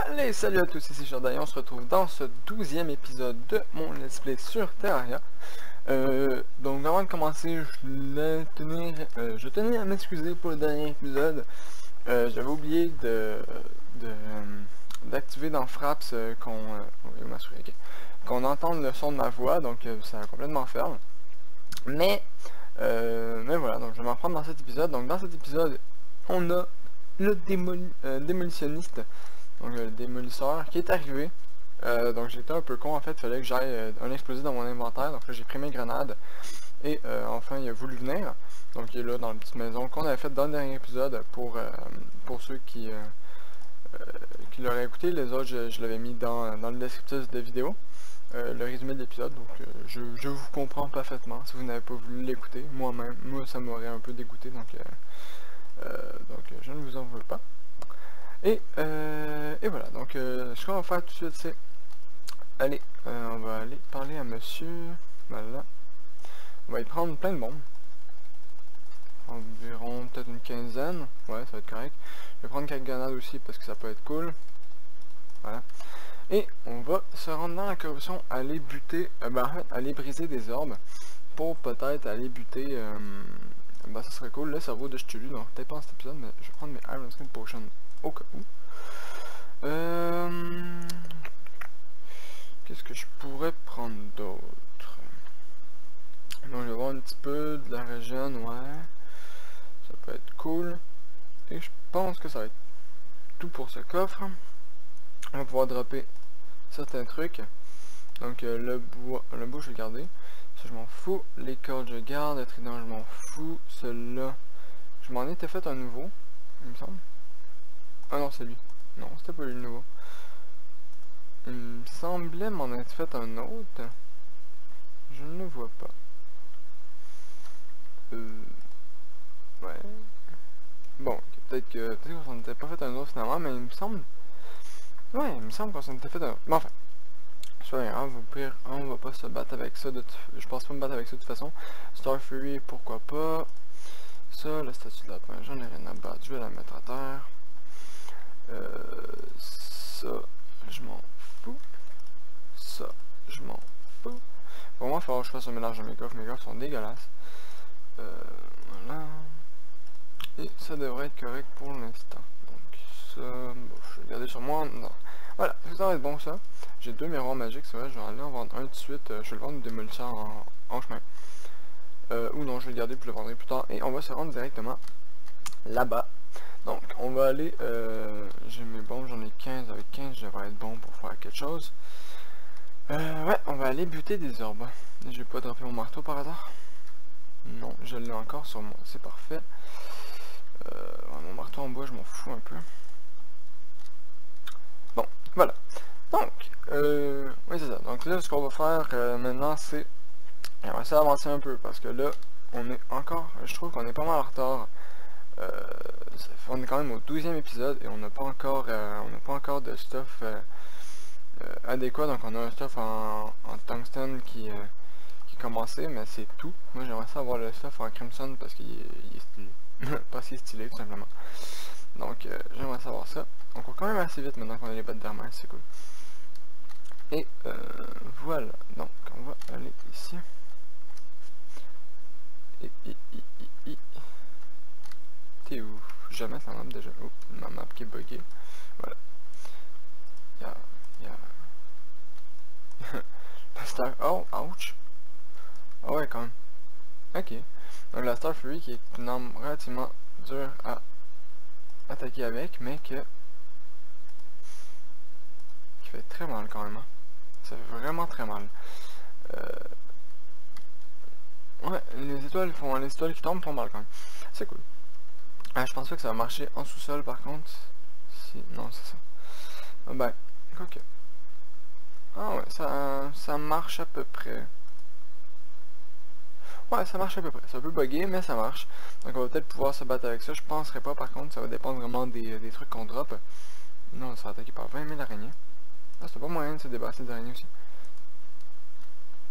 Allez, salut à tous, ici Jordan, on se retrouve dans ce 12e épisode de mon let's play sur Terraria. Donc avant de commencer, je tenais à m'excuser pour le dernier épisode. J'avais oublié d'activer dans Fraps qu'on entende le son de ma voix, donc ça a complètement ferme. Mais voilà, donc je vais m'en prendre dans cet épisode. Donc dans cet épisode, on a le démolitionniste, donc le démolisseur, qui est arrivé. Donc j'étais un peu con en fait, il fallait que j'aille un explosif dans mon inventaire. Donc là j'ai pris mes grenades et enfin il a voulu venir. Donc il est là dans la petite maison qu'on avait faite dans le dernier épisode pour ceux qui l'auraient écouté. Les autres je l'avais mis dans le descriptif de vidéo. Le résumé de l'épisode, donc je vous comprends parfaitement si vous n'avez pas voulu l'écouter. Moi ça m'aurait un peu dégoûté, donc je ne vous en veux pas. Et voilà, donc ce qu'on va faire tout de suite, c'est allez, on va aller parler à monsieur. Voilà, on va y prendre plein de bombes, environ peut-être une quinzaine. Ouais, ça va être correct. Je vais prendre quelques grenades aussi parce que ça peut être cool. Voilà. Et on va se rendre dans la corruption, aller buter, aller briser des orbes pour peut-être aller buter. Ça serait cool, le cerveau de Cthulhu, donc peut-être pas dans cet épisode, mais je vais prendre mes Iron Skin Potion au cas où. Qu'est-ce que je pourrais prendre d'autre? Donc je vais voir un petit peu de la région, ouais. Ça peut être cool. Et je pense que ça va être tout pour ce coffre. On va pouvoir dropper certains trucs. Donc le bois je vais le garder. Ça je m'en fous. Les cordes je garde. Le trident je m'en fous. Celui-là, je m'en étais fait un nouveau, il me semble. Ah non, c'est lui. Non, c'était pas lui le nouveau. Il me semblait m'en être fait un autre. Je ne le vois pas. Ouais. Bon, peut-être qu'on s'en était pas fait un autre finalement, mais il me semble. Ouais, il me semble qu'on s'en était fait un autre. Mais enfin. C'est pas grave, au pire, on va pas se battre avec ça. Je pense pas me battre avec ça de toute façon. Star Fury, pourquoi pas. Ça, la statue de lapin, j'en ai rien à battre. Je vais la mettre à terre. Ça, je m'en fous. Ça, je m'en fous. Pour moi, il va falloir que je fasse un mélange de mes coffres. Mes coffres sont dégueulasses. Voilà. Et ça devrait être correct pour l'instant. Donc ça, bon, je vais garder sur moi. Non. Voilà, ça va être bon ça. J'ai deux miroirs magiques, c'est vrai, je vais aller en vendre un tout de suite. Je vais le vendre démolisseur en chemin. Ou non, je vais le garder puis je le vendrai plus tard. Et on va se rendre directement là-bas. Donc, on va aller... j'ai mes bombes, j'en ai 15. Avec 15, je devrais être bon pour faire quelque chose. Ouais, on va aller buter des orbes. J'ai pas droppé mon marteau par hasard. Non, je l'ai encore sur moi, c'est parfait. Mon marteau en bois, je m'en fous un peu. Bon, voilà. Donc, oui c'est ça. Donc là, ce qu'on va faire maintenant, c'est... On va essayer d'avancer un peu, parce que là, on est encore... Je trouve qu'on est pas mal en retard. On est quand même au 12e épisode, et on n'a pas encore de stuff adéquat. Donc on a un stuff en tungsten qui est commencé, mais c'est tout. Moi j'aimerais ça avoir le stuff en crimson, parce qu'il est stylé. Parce qu'il est stylé, tout simplement. Donc j'aimerais savoir ça. On court quand même assez vite maintenant qu'on a les bottes d'armure, c'est cool. Et voilà, donc on va aller ici. T'es où? Je vais mettre la map déjà. Oh, ma map qui est buggée. Voilà. La Star... Oh, ouch! Ah ouais, quand même. Ok. Donc la Star Fury qui est une arme relativement dure à attaquer avec, mais qui fait très mal quand même. Hein. Ça fait vraiment très mal. Ouais, les étoiles qui tombent font mal quand même. C'est cool. Je pense pas que ça va marcher en sous-sol par contre. Si, non, c'est ça. Ben, ok. Ah ouais, ça marche à peu près. Ouais, ça marche à peu près. C'est un peu buggé, mais ça marche. Donc on va peut-être pouvoir se battre avec ça. Je penserai pas par contre, ça va dépendre vraiment des trucs qu'on drop. Non, on sera attaqué par 20 000 araignées. Ah, c'est pas moyen de se débarrasser des araignées aussi. Ça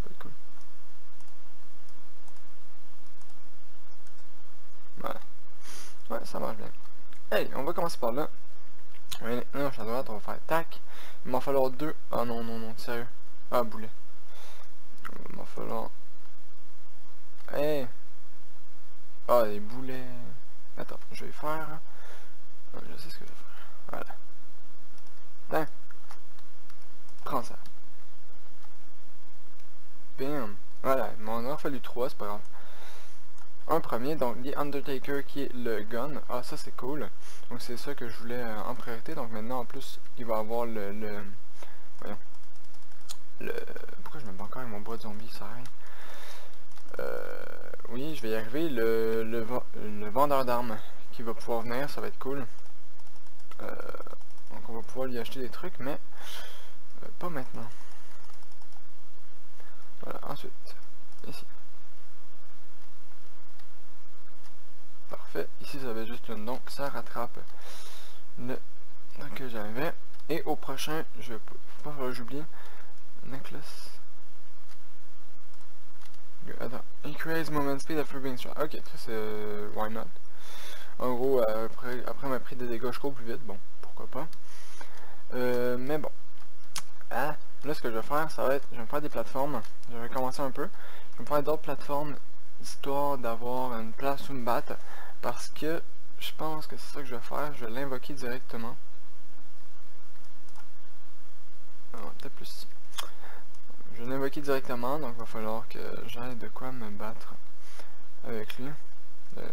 peut être cool. Voilà. Ouais, ça marche bien. Hey, on va commencer par là. Non, je suis à droite, on va faire tac. m'en falloir 2. Ah non, non, non, sérieux. Ah, boulet. Il m'en falloir... Hey! Ah, les boulets. Attends, je vais faire... Ah, je sais ce que je vais faire. Voilà. Tiens. Prends ça. Bam. Voilà, il m'en a fallu 3, c'est pas grave. Un premier, donc The Undertaker qui est le gun. Ah, ça c'est cool. Donc c'est ça que je voulais en priorité. Donc maintenant en plus, il va avoir voyons. Pourquoi je me bats encore avec mon bois de zombie, ça rien. Oui, je vais y arriver. Le vendeur d'armes qui va pouvoir venir, ça va être cool. Donc on va pouvoir lui acheter des trucs, mais pas maintenant. Voilà, ensuite, ici. Parfait, ici ça avait juste une, donc ça rattrape le que j'avais. Et au prochain, je vais pas falloir que j'oublie. Necklace. Attends. Increase movement speed after being shot. Ok, ça c'est why not. En gros, après ma prise de dégâts, je cours plus vite. Bon, pourquoi pas. Mais bon. Ah, là ce que je vais faire, ça va être, je vais me faire des plateformes. Je vais commencer un peu. Je vais me faire d'autres plateformes, histoire d'avoir une place où me battre. Parce que je pense que c'est ça que je vais faire. Je vais l'invoquer directement. Peut-être plus ici. Je vais l'invoquer directement, donc il va falloir que j'aille de quoi me battre avec lui.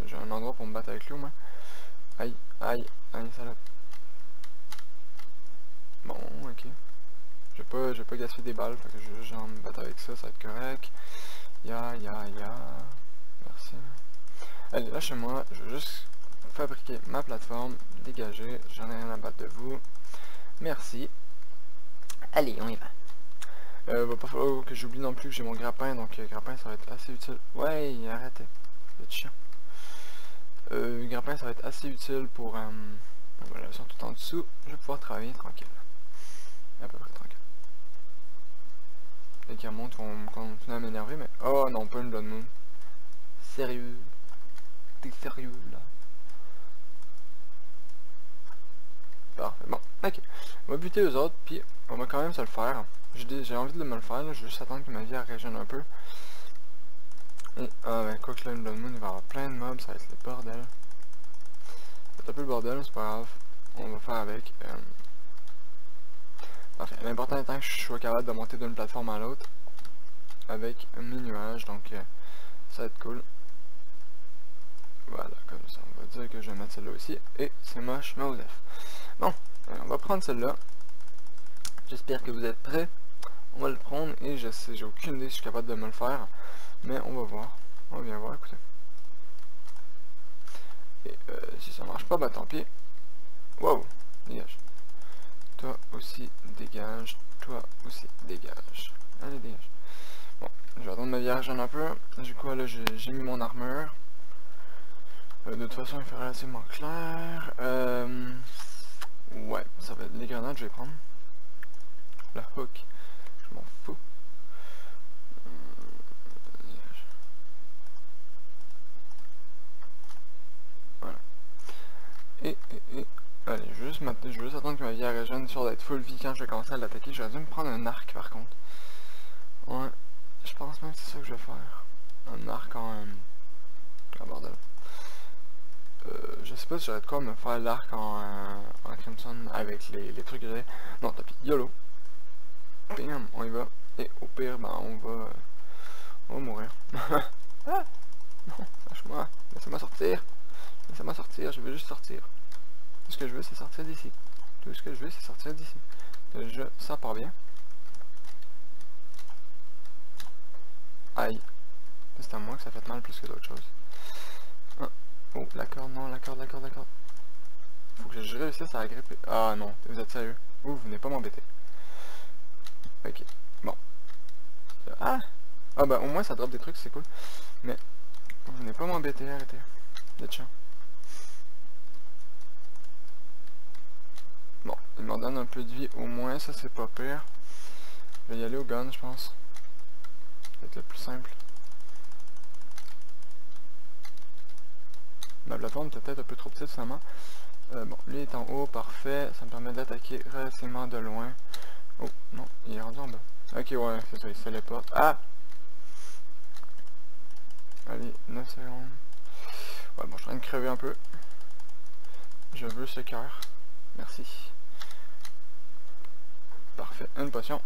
J'ai un endroit pour me battre avec lui au moins. Aïe, aïe, aïe, salope. Bon, ok. Je vais pas gaspiller des balles, fait que je vais juste genre me battre avec ça, ça va être correct. Ya. Merci. Allez, lâchez-moi, je vais juste fabriquer ma plateforme, dégager, j'en ai rien à battre de vous. Merci. Allez, on y va. Va pas falloir que j'oublie non plus que j'ai mon grappin, donc grappin ça va être assez utile. Ouais, arrêtez, c'est chiant. Grappin ça va être assez utile pour... voilà, ils sont tout en dessous, je vais pouvoir travailler tranquille. À peu près tranquille. Dès qu'il remonte, on continue à m'énerver, mais... Oh non, pas une Blood Moon. Sérieux? T'es sérieux là? Parfait, bon, ok. On va buter eux autres, puis on va quand même se le faire. J'ai envie de me le faire, là. Je vais juste attendre que ma vie régène un peu. Et, ben, quoi que là, une Blood Moon, il va y avoir plein de mobs, ça va être le bordel. C'est un peu le bordel, c'est pas grave. On va faire avec. Parfait, l'important étant que je sois capable de monter d'une plateforme à l'autre. Avec mes nuages, donc ça va être cool. Voilà, comme ça, on va dire que je vais mettre celle-là aussi. Et c'est moche, mais osef. Bon, on va prendre celle-là. J'espère que vous êtes prêts. On va le prendre et je sais, j'ai aucune idée si je suis capable de me le faire. Mais on va voir. On va bien voir, écoutez. Et si ça marche pas, bah tant pis. Wow, dégage. Toi aussi, dégage. Toi aussi, dégage. Allez, dégage. Bon, je vais attendre ma vie régène un peu. Du coup, là, j'ai mis mon armure. De toute façon, il fait relativement clair. Ouais, ça va être les grenades, je vais prendre. La hook, je m'en fous. Voilà. Et allez, je vais juste attendre que ma vie régène, sûr d'être full vie quand je vais commencer à l'attaquer. J'aurais dû me prendre un arc par contre. Ouais, je pense même que c'est ça que je vais faire. Un arc en... Ah bordel. Je sais pas si j'aurais de quoi me faire l'arc en Crimson avec les trucs que j'ai. Non, tant pis, YOLO. Bam, on y va. Et au pire, ben on va mourir. Ah! Non, lâche-moi. Laissez-moi sortir. Laissez-moi sortir, je veux juste sortir. Tout ce que je veux, c'est sortir d'ici. Tout ce que je veux, c'est sortir d'ici. Déjà, ça part bien. Aïe. C'est à moi que ça fait mal plus que d'autres choses. Ah. Oh, la corde, non, la corde. Faut que je réussisse à agripper. Ah non, vous êtes sérieux? Vous venez pas m'embêter. Ok, bon. Ah! Ah bah au moins ça drop des trucs, c'est cool. Mais, vous venez pas m'embêter, arrêtez. Vous êtes chiant. Bon, il m'en donne un peu de vie au moins, ça c'est pas pire. Je vais y aller au gun, je pense. C'est le plus simple. Ma plateforme était peut-être un peu trop petite finalement. Bon, lui est en haut, parfait. Ça me permet d'attaquer relativement de loin. Oh, non, il est rendu en bas. Ok, ouais, c'est ça, il se téléporte. Ah! Allez, 9 secondes. Ouais, bon, je suis en train de crever un peu. Je veux ce cœur. Merci. Parfait, une potion.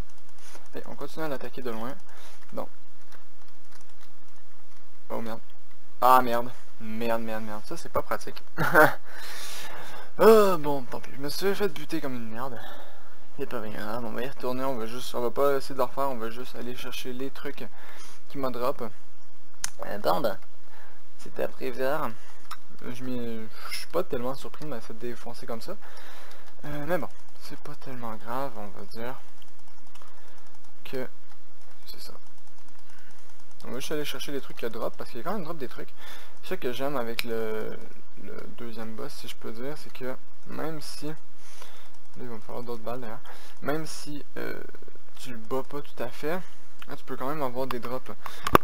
Et on continue à l'attaquer de loin. Donc. Oh merde. Ah merde. Merde, merde, merde. Ça, c'est pas pratique. Oh, bon, tant pis. Je me suis fait buter comme une merde. C'est pas bien grave, on va y retourner, on va pas essayer de le refaire, on va juste aller chercher les trucs qui m'en drop. Bon ben, c'était à prévoir. Je suis pas tellement surpris de m'être défoncé comme ça. Mais bon, c'est pas tellement grave, on va dire que c'est ça. On va juste aller chercher les trucs qui drop, parce qu'il y a quand même drop des trucs. Ce que j'aime avec le deuxième boss, si je peux dire, c'est que même si... Là, il va me falloir d'autres balles d'ailleurs. Même si tu le bats pas tout à fait, là, tu peux quand même avoir des drops.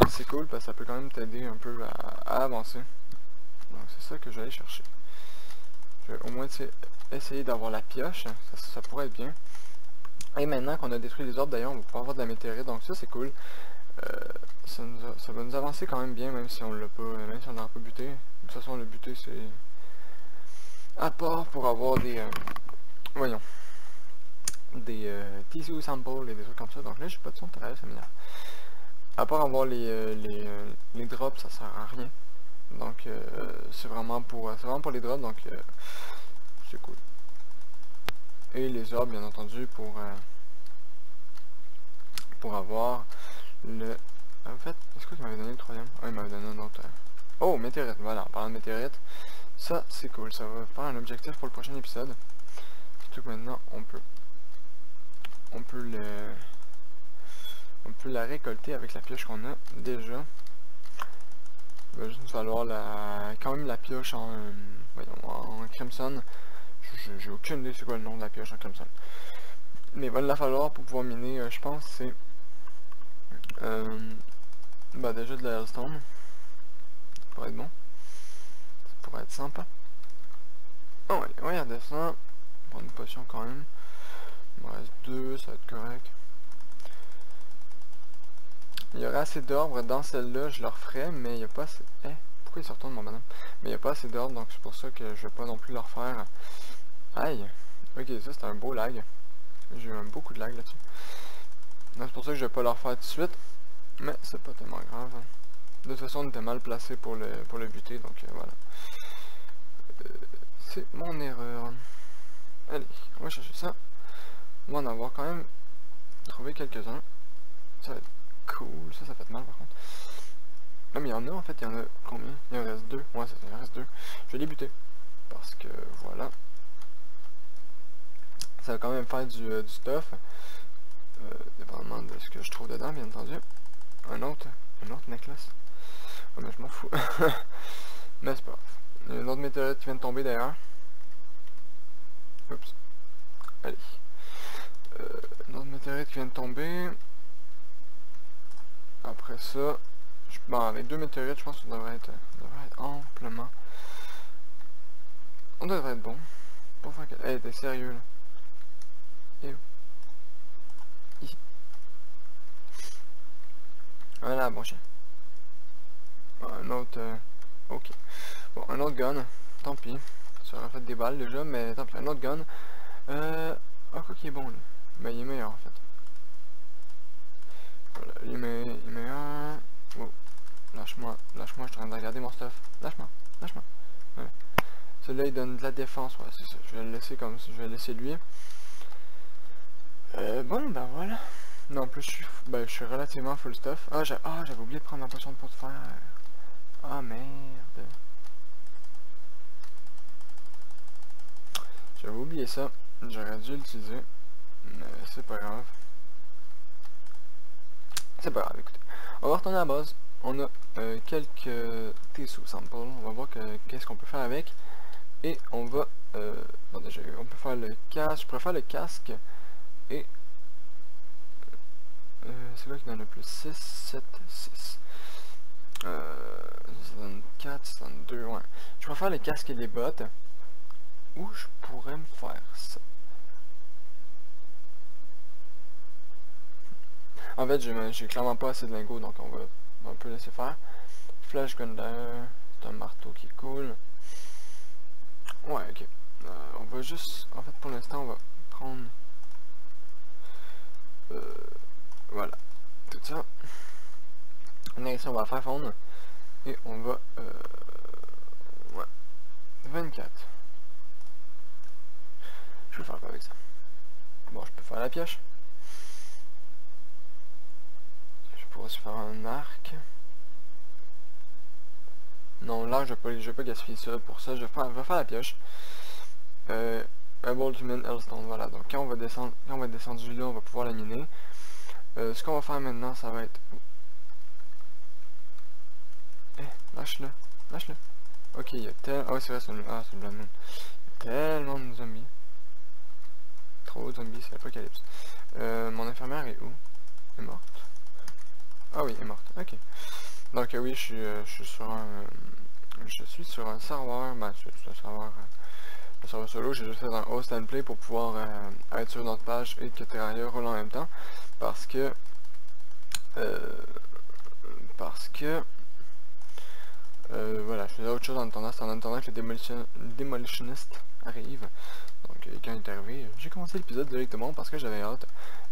C'est cool parce que ça peut quand même t'aider un peu à avancer. Donc c'est ça que je vais aller chercher. Je vais au moins essayer d'avoir la pioche, ça pourrait être bien. Et maintenant qu'on a détruit les orbes d'ailleurs, on va pouvoir avoir de la météorite, donc ça c'est cool. Ça va nous avancer quand même bien, même si on l'a pas, même si on l'a pas buté. De toute façon le buté c'est à part pour avoir des voyons, des tissue samples et des trucs comme ça. Donc là j'ai pas de son de travail, ça m'énerve. À part avoir les drops, ça sert à rien. Donc c'est vraiment pour les drops, donc c'est cool. Et les orbes bien entendu pour avoir le... En fait, est-ce que tu m'avais donné le troisième? Ah, il m'avait donné un autre. Oh, météorite, voilà, en parlant de météorite, ça c'est cool, ça va faire un objectif pour le prochain épisode. Surtout que maintenant on peut la récolter avec la pioche qu'on a déjà. Il va juste nous falloir quand même la pioche voyons, en crimson. J'ai aucune idée c'est quoi le nom de la pioche en crimson. Mais il va la falloir pour pouvoir miner, je pense, c'est bah déjà de la hellstone. Ça pourrait être bon. Ça pourrait être sympa. Oh ouais, regardez ça. On va prendre une potion quand même. Il me reste 2, ça va être correct. Il y aurait assez d'ordre dans celle-là, je le referais, mais il n'y a pas assez... pourquoi il se retourne mon bonhomme? Mais il n'y a pas assez d'ordre, donc c'est pour ça que je vais pas non plus le refaire. Aïe! Ok, ça c'était un beau lag. J'ai eu beaucoup de lag là-dessus. C'est pour ça que je vais pas le refaire tout de suite. Mais c'est pas tellement grave. De toute façon, on était mal placé pour le buter, donc voilà. C'est mon erreur. Allez, on va chercher ça. On va en avoir quand même trouvé quelques-uns. Ça va être cool. Ça fait mal par contre. Non mais il y en a en fait, il y en a combien? Il en reste 2. Ouais, il en reste 2. Je vais les buter. Parce que voilà. Ça va quand même faire du stuff. Dépendamment de ce que je trouve dedans, bien entendu. Un autre necklace. Oh, mais je m'en fous. Mais c'est pas grave. Il y a une autre météorite qui vient de tomber d'ailleurs. Oups. Allez. Une autre météorite qui vient de tomber. Après ça, bon, avec 2 météorites, je pense qu'on devrait être amplement. On devrait être bon. Pour faire que... Hey, t'es sérieux là? Et où? Ici. Voilà, bon chien. Bon, un autre... ok. Bon, un autre gun. Tant pis. Ça aurait fait des balles déjà, mais tant pis. Un autre gun. Ah, quoi qu'il est bon, là. Ben, il est meilleur, en fait. Voilà, il est meilleur. Oh. Lâche-moi, je suis en train de regarder mon stuff. Lâche-moi. Voilà. Celui-là, il donne de la défense. Ouais, c'est ça. Je vais le laisser comme ça. Je vais laisser lui. Bon, ben voilà. Non, en plus, je suis relativement full stuff. Ah, j'avais oublié de prendre ma potion de pot de fer. Ah, merde. J'avais oublié ça. J'aurais dû l'utiliser. Mais c'est pas grave. C'est pas grave, écoutez. On va retourner à la base. On a quelques tissue samples. On va voir qu'est-ce qu'on peut faire avec. Et on va... bon, déjà, on peut faire le casque. Je préfère le casque. Et... c'est quoi qui donne le plus? 6, 7, 6. Ça donne 4, ça donne 2, ouais. Je préfère le casque et les bottes. Ou je pourrais me faire ça. En fait, j'ai clairement pas assez de lingots, donc on va un peu laisser faire. Flash gun d'air, c'est un marteau qui est cool. Ouais, ok. On va juste, en fait, pour l'instant, on va prendre, voilà, tout ça. Ici, on va faire fondre, et on va, ouais, 24. Je vais faire quoi avec ça? Bon, je peux faire la pioche. Je pourrais se faire un arc. Non, là, je vais pas gaspiller ça. Pour ça, je vais faire la pioche. Able to mine Hellstone, voilà. Donc, quand on va descendre là, on va pouvoir la miner. Ce qu'on va faire maintenant, ça va être... lâche-le. Lâche-le. Ok, il y a tellement... Ah, c'est vrai, c'est une Blood Moon. Il y a tellement de zombies. Trop de zombies, c'est l'apocalypse. Mon infirmière est où? Elle est morte. Ah oui, elle est morte. Ok. Donc, oui, je suis sur un serveur. Ben, c'est un serveur... le serveur solo, j'ai juste fait un host and play pour pouvoir être sur notre page et que Terraria roule en même temps. Parce que voilà, je faisais autre chose en attendant que le démolitionniste arrive. Donc quand il est arrivé, j'ai commencé l'épisode directement parce que j'avais hâte.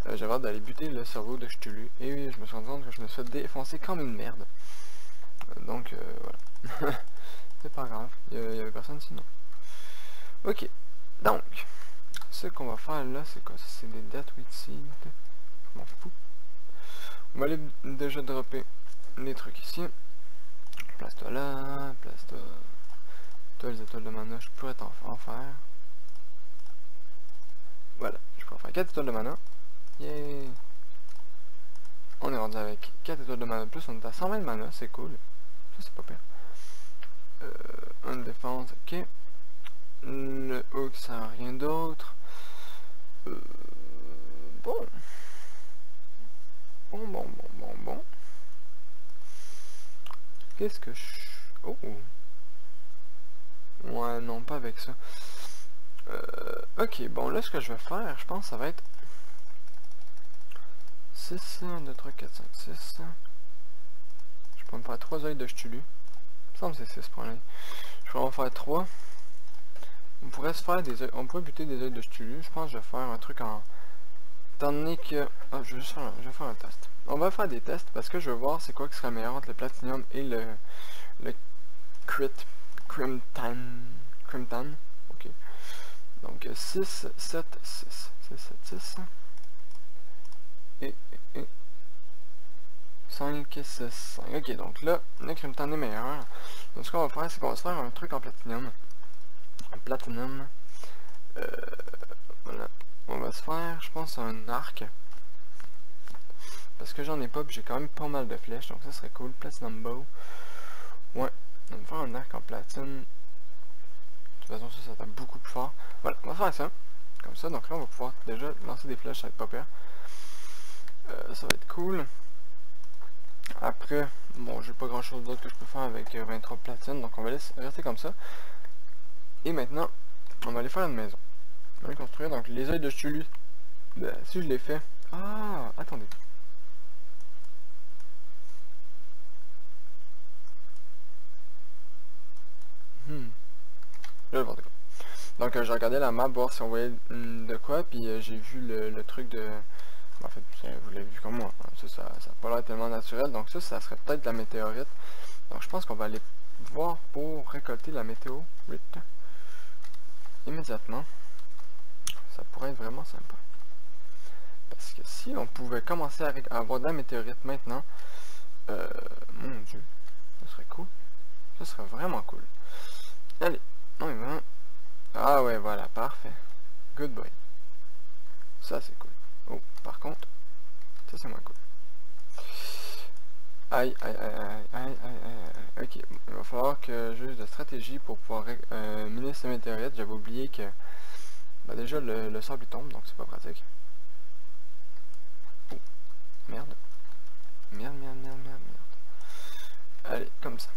J'avais hâte d'aller buter le cerveau de Cthulhu. Et oui, je me suis rendu compte que je me suis fait défoncer comme une merde. Donc voilà. C'est pas grave, il y avait personne sinon. Ok, donc, ce qu'on va faire là, c'est quoi? C'est des Deathwitch Seeds. Je m'en fous. On va aller déjà dropper les trucs ici. Place-toi là, place-toi. Toi, les étoiles de mana, je pourrais en faire. Voilà, je pourrais faire 4 étoiles de mana. Yay! On est rendu avec 4 étoiles de mana de plus, on est à 120 de mana, c'est cool. Ça, c'est pas pire. Une défense, ok. Le hook, ça n'a rien d'autre. Bon. Bon. Qu'est-ce que je... Oh. Ouais, non, pas avec ça. Ok, bon, là, ce que je vais faire, je pense, ça va être 6, 1, 2, 3, 4, 5, 6. Je peux me faire 3 œils de Cthulhu. Il me semble que c'est 6 pour l'œil. Je vais en faire 3. On pourrait se faire des œils, on pourrait buter des œils de Cthulhu. Je pense que je vais faire un truc en... Étant donné que... Ah, je vais faire un test. On va faire des tests parce que je veux voir c'est quoi qui serait meilleur entre le Platinum et le Crimtan. Ok. Donc 6, 7, 6. 6, 7, 6. Et 5, 6, 5. Ok, donc là, le Crimtan est meilleur. Donc ce qu'on va faire, c'est qu'on va se faire un truc en Platinum. Voilà. On va se faire, je pense, un arc. Parce que j'en ai pas, puis j'ai quand même pas mal de flèches, donc ça serait cool. Platinum Bow. Ouais, on va faire un arc en platine. De toute façon, ça tape beaucoup plus fort. Voilà, on va faire ça. Comme ça, donc là, on va pouvoir déjà lancer des flèches, ça va être pas pire. Ça va être cool. Après, bon, j'ai pas grand chose d'autre que je peux faire avec 23 platines, donc on va laisser rester comme ça. Et maintenant, on va aller faire une maison. On va aller construire, donc les œils de Cthulhu. Si je les fais... Ah, attendez. Je vais voir de quoi. Donc j'ai regardé la map, voir si on voyait de quoi, puis j'ai vu le truc de... En fait, vous l'avez vu comme moi. Ça n'a pas l'air tellement naturel, donc ça serait peut-être la météorite. Donc je pense qu'on va aller voir pour récolter la météorite immédiatement. Ça pourrait être vraiment sympa. Parce que si on pouvait commencer à avoir de la météorite maintenant, mon dieu, ça serait cool. Ça serait vraiment cool. Allez, on y va. Ah ouais, voilà, parfait. Good boy. Ça c'est cool. Oh, par contre, ça c'est moins cool. Aïe. Ok, il va falloir que j'use de stratégie pour pouvoir miner ce météorite. J'avais oublié que bah déjà le sable tombe, donc c'est pas pratique. Oh, merde. Merde. Allez, comme ça.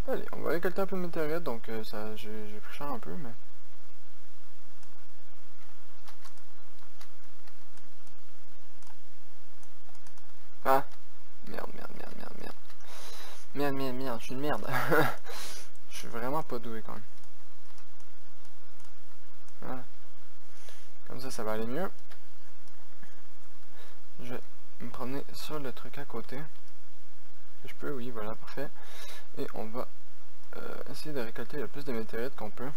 Allez, on va récolter un peu de météorite, donc ça j'ai pris cher un peu, mais... suis une merde. Je suis vraiment pas doué quand même. Voilà. Comme ça va aller mieux. Je vais me promener sur le truc à côté. Je peux, oui, voilà, parfait. Et on va essayer de récolter le plus de météorites qu'on peut.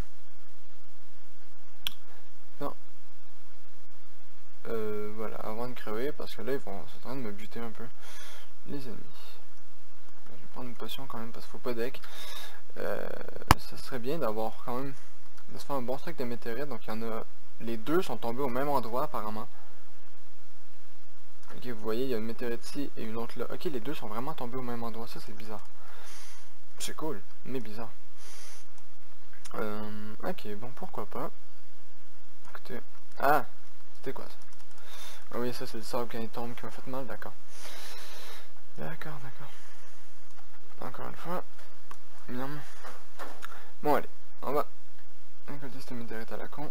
Non. Voilà, avant de crever, parce que là, ils vont en train de me buter un peu. Les ennemis. Je vais prendre une potion quand même, parce qu'il faut pas deck. Ça serait bien d'avoir quand même, de se faire un bon stock de météorites. Donc il y en a, les deux sont tombés au même endroit apparemment. Ok, vous voyez, il y a une météorite ici et une autre là. Ok, les deux sont vraiment tombés au même endroit, ça c'est bizarre. C'est cool, mais bizarre. Ok, bon, pourquoi pas. Écoutez, ah, c'était quoi ça? Ah oui, ça c'est le sable quand il tombe qui m'a fait mal, d'accord. D'accord. Encore une fois. Miam. Bon allez, on va récolter cette météorite à la con.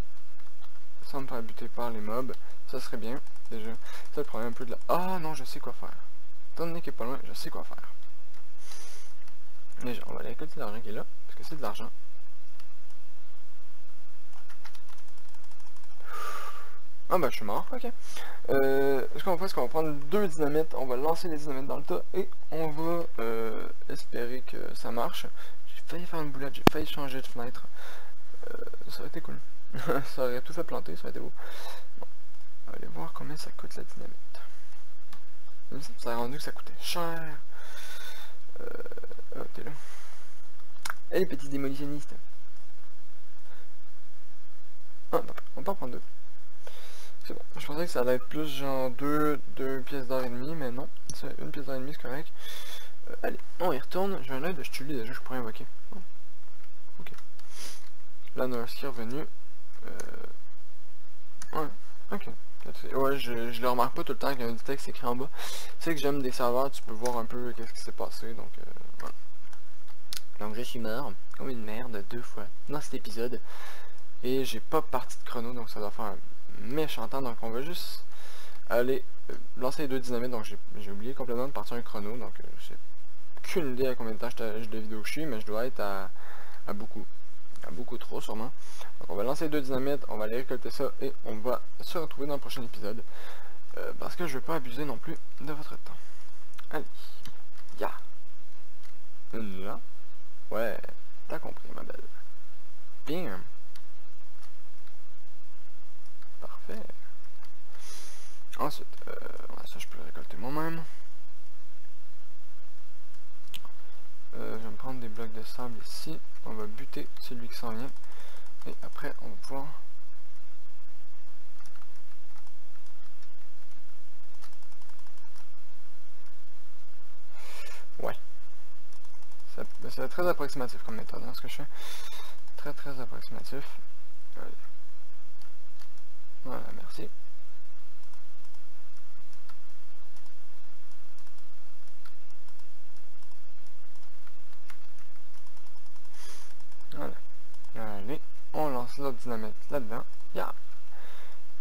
Sans me faire buter par les mobs, ça serait bien, déjà. C'est le problème un peu de la... Ah non, je sais quoi faire. Étant donné qu'il est pas loin, je sais quoi faire. Déjà, on va aller récolter l'argent qui est là, parce que c'est de l'argent. Ah bah je suis mort, ok. Ce qu'on va faire, c'est qu'on va prendre 2 dynamites, on va lancer les dynamites dans le tas, et on va espérer que ça marche. J'ai failli faire une boulette, j'ai failli changer de fenêtre. Ça aurait été cool. Ça aurait tout fait planter, ça aurait été beau. Bon, on va aller voir combien ça coûte la dynamite. Ça a rendu que ça coûtait cher. Oh, t'es là. Et les petits démolitionnistes. Ah, on peut en prendre 2. C'est bon. Je pensais que ça allait être plus genre 2 pièces d'or et demi, mais non. Une pièce d'or et demi, c'est correct. Allez, on y retourne. J'ai un œil de Stuli déjà, je pourrais invoquer. Oh. Ok. Là, Norski est revenu. Ouais, ok. Ouais, je le remarque pas tout le temps qu'il y a du texte écrit en bas. C'est que j'aime des serveurs, tu peux voir un peu qu'est-ce qui s'est passé, donc voilà. Donc je suis mort, comme une merde, 2 fois dans cet épisode. Et j'ai pas parti de chrono, donc ça doit faire un méchant temps. Donc on va juste aller lancer les 2 dynamites. Donc j'ai oublié complètement de partir un chrono, donc j'ai aucune idée à combien de temps de vidéo je suis, mais je dois être à beaucoup. À beaucoup trop sûrement. Donc on va lancer 2 dynamites, on va aller récolter ça et on va se retrouver dans le prochain épisode. Parce que je veux pas abuser non plus de votre temps. Allez. Ya. Là. Ouais. T'as compris ma belle. Bien. Parfait. Ensuite, ça je peux le récolter moi-même. Je vais me prendre des blocs de sable ici. On va buter celui qui s'en vient. Et après, on va pouvoir... Ouais. C'est très approximatif comme méthode, hein, ce que je fais. Très approximatif. Allez. Voilà, merci. Voilà. Allez, on lance l'autre dynamite là-dedans. Yeah.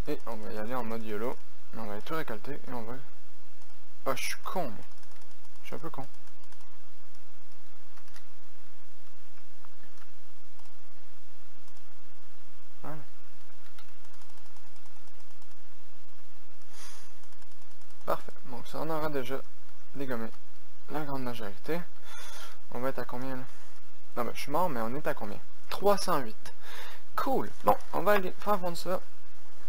Et on va y aller en mode YOLO. On va aller tout récolter et on va... Ah, je suis con, moi. Je suis un peu con. Voilà. Parfait. Donc ça on aura déjà dégommé la grande majorité. On va être à combien là? Non ben je suis mort, mais on est à combien? 308. Cool. Bon, on va aller faire fondre ça.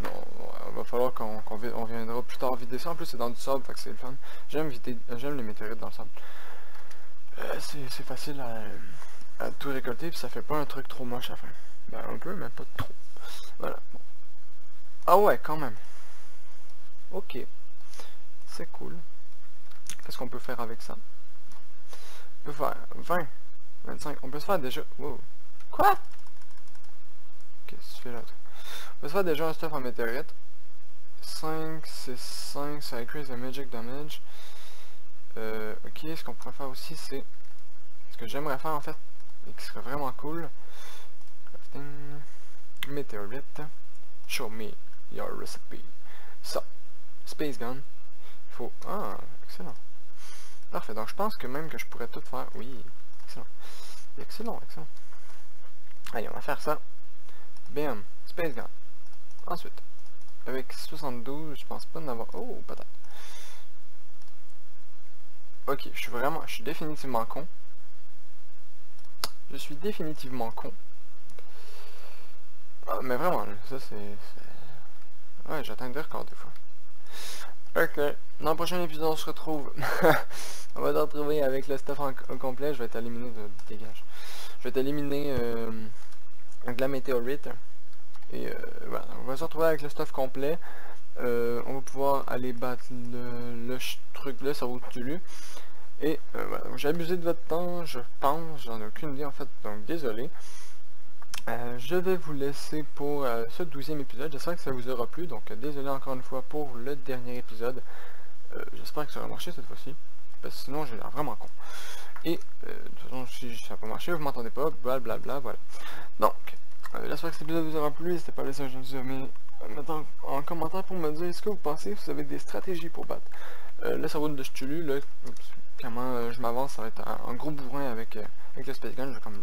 Bon, il va falloir qu'on viendra plus tard vider ça. En plus c'est dans du sable, fait que c'est le fun. J'aime les météorites dans le sable. C'est facile à tout récolter, puis ça fait pas un truc trop moche à faire. Ben un peu, mais pas trop. Voilà. Bon. Ah ouais, quand même. Ok. C'est cool. Qu'est-ce qu'on peut faire avec ça? On peut faire 20, 25. On peut se faire déjà... Wow. Quoi? Qu'est-ce que tu fais là? On peut se faire déjà un stuff en météorite. 5, c'est 5, ça increase the magic damage. Ok, ce qu'on pourrait faire aussi, c'est... Ce que j'aimerais faire en fait, et qui serait vraiment cool. Crafting... Météorite. Show me your recipe. Ça. Space gun. Il faut... Ah, excellent. Parfait, donc je pense que même que je pourrais tout faire... Oui, excellent. Excellent, excellent. Allez, on va faire ça. Bam, Space Gun. Ensuite, avec 72, je pense pas en avoir... Oh, peut-être. Ok, je suis définitivement con. Je suis définitivement con. Ah, mais vraiment, ça c'est... Ouais, j'atteins des records des fois. Ok, dans le prochain épisode on se retrouve. On va se retrouver avec le stuff au complet. Je vais t'éliminer de dégage. Je vais t'éliminer avec la météorite. Et voilà, on va se retrouver avec le stuff complet. On va pouvoir aller battre le truc là, ça vaut Tulu. Et voilà, j'ai abusé de votre temps, je pense, j'en ai aucune idée en fait, donc désolé. Je vais vous laisser pour ce 12e épisode, j'espère que ça vous aura plu, donc désolé encore une fois pour le dernier épisode. J'espère que ça va marcher cette fois-ci, parce que sinon j'ai l'air vraiment con. Et de toute façon, si ça n'a pas marché, vous m'entendez pas, blablabla, voilà. Donc, j'espère que cet épisode vous aura plu, n'hésitez pas à laisser mettre en commentaire pour me dire est-ce que vous pensez que vous avez des stratégies pour battre le cerveau de Cthulhu, là, clairement je m'avance, ça va être un gros bourrin avec le Space Gun, je vais comme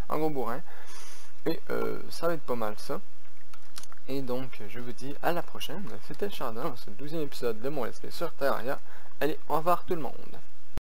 un gros bourrin. Et ça va être pas mal ça. Et donc je vous dis à la prochaine. C'était Chardin, c'est le 12e épisode de mon Let's Play sur Terraria. Allez, au revoir tout le monde.